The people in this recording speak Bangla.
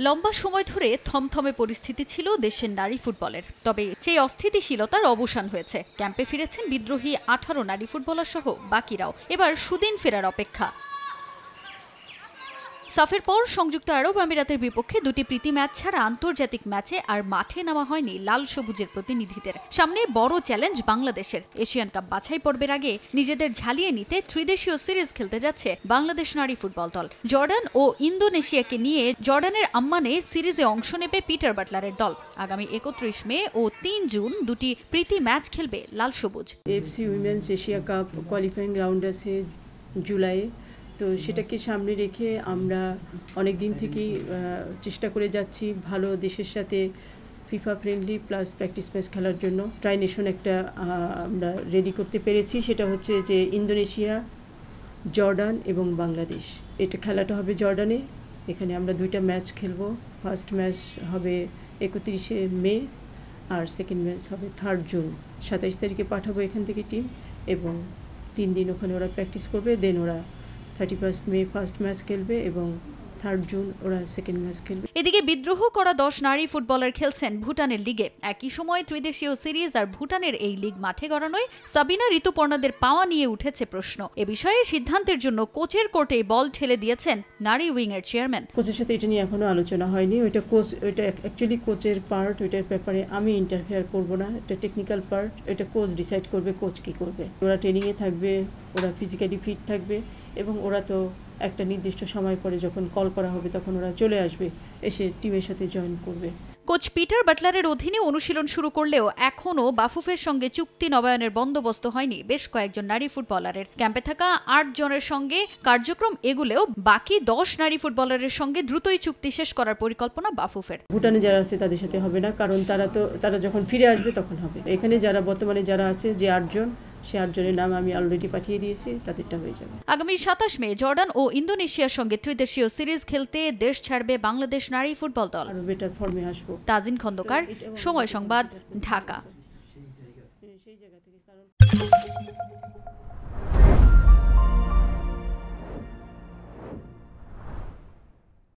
লম্বা সময় ধরে থমথমে পরিস্থিতি ছিল দেশের নারী ফুটবলের। তবে সেই অস্থিতিশীলতার অবসান হয়েছে। ক্যাম্পে ফিরেছেন বিদ্রোহী 18 নারী ফুটবলার সহ বাকিরাও। এবার সুদিন ফেরার অপেক্ষা। সাফের পর সংযুক্ত আরব আমিরাতের বিপক্ষে দুটি প্রীতি ম্যাচ ছাড়া আন্তর্জাতিক ম্যাচে আর মাঠে নামা হয়নি লাল সবুজের প্রতিনিধিদের। সামনে বড় চ্যালেঞ্জ বাংলাদেশের। এশিয়ান কাপ বাছাই পর্বের আগে নিজেদের ঝালিয়ে নিতে ত্রিদেশীয় সিরিজ খেলতে যাচ্ছে বাংলাদেশ নারী ফুটবল দল। জর্ডান ও ইন্দোনেশিয়াকে নিয়ে জর্ডানের আম্মানে সিরিজে অংশ নেবে পিটার বাটলারের দল। আগামী 31 মে ও 3 জুন দুটি প্রীতি ম্যাচ খেলবে লাল সবুজ। FC women's Asia cup qualifying round আছে জুলাইয়ে, তো সেটাকে সামনে রেখে আমরা অনেক দিন থেকেই চেষ্টা করে যাচ্ছি ভালো দেশের সাথে FIFA friendly plus practice match খেলার জন্য। ট্রাই নেশন একটা আমরা রেডি করতে পেরেছি, সেটা হচ্ছে যে ইন্দোনেশিয়া, জর্ডান এবং বাংলাদেশ। এটা খেলাটা হবে জর্ডানে। এখানে আমরা দুইটা ম্যাচ খেলবো। ফার্স্ট ম্যাচ হবে 31শে মে আর সেকেন্ড ম্যাচ হবে 3 জুন। 27 তারিখে পাঠাবো এখান থেকে টিম, এবং 3 দিন ওখানে ওরা প্র্যাকটিস করবে। দেন ওরা 31 মে ফার্স্ট ম্যাচ খেলবে এবং 3 জুন ওরা সেকেন্ড ম্যাচ খেলবে। এদিকে বিদ্রোহ করা 10 নারী ফুটবলার খেলছেন ভুটানের লিগে। একই সময় ত্রিদেশীয় সিরিজ আর ভুটানের এই লিগ মাঠে গড়ানোয় সাবিনা ঋতুপর্ণাদের পাওয়া নিয়ে উঠেছে প্রশ্ন। এ বিষয়ে সিদ্ধান্তের জন্য কোচের কোর্টে বল ঠেলে দিয়েছেন নারী উইং এর চেয়ারম্যান। কোচের সাথে এটা নিয়ে এখনো আলোচনা হয়নি। ওইটা অ্যাকচুয়ালি কোচের পার্ট। ওইটার ব্যাপারে আমি ইন্টারফেয়ার করব না। এটা টেকনিক্যাল পার্ট। এটা কোচ ডিসাইড করবে কোচ কি করবে। ওরা ট্রেনিংয়ে থাকবে, ওরা ফিজিক্যালি ফিট থাকবে, এবং ওরা তো একটা নির্দিষ্ট সময় পরে যখন কল করা হবে তখন ওরা চলে আসবে, এসে টিমের সাথে জয়েন করবে। কোচ পিটার বাটলারের অধীনে অনুশীলন শুরু করলেও এখনও বাফুফের সঙ্গে চুক্তি নবায়নের বন্দোবস্ত হয়নি বেশ কয়েকজন নারী ফুটবলারের। ক্যাম্পে থাকা 8 জনের সঙ্গে কার্যক্রম এগুলেও বাকি 10 নারী ফুটবলারের সঙ্গে দ্রুতই চুক্তি শেষ করার পরিকল্পনা বাফুফের। ভুটানে যারা আছে তাদের সাথে হবে না, কারণ তারা যখন ফিরে আসবে তখন হবে। এখানে যারা বর্তমানে যারা আছে, যে 8 জন, সে 8 জনের নাম আমি অলরেডি পাঠিয়ে দিয়েছি, তাদেরটা হয়ে যাবে। আগামী 27 মে জর্ডান ও ইন্দোনেশিয়ার সঙ্গে ত্রিদেশীয় সিরিজ খেলতে দেশ ছাড়বে বাংলাদেশ নারী ফুটবল দল। আরো বেটার ফর্মে আসবো। তাজিন খন্দকার, সময় সংবাদ, ঢাকা।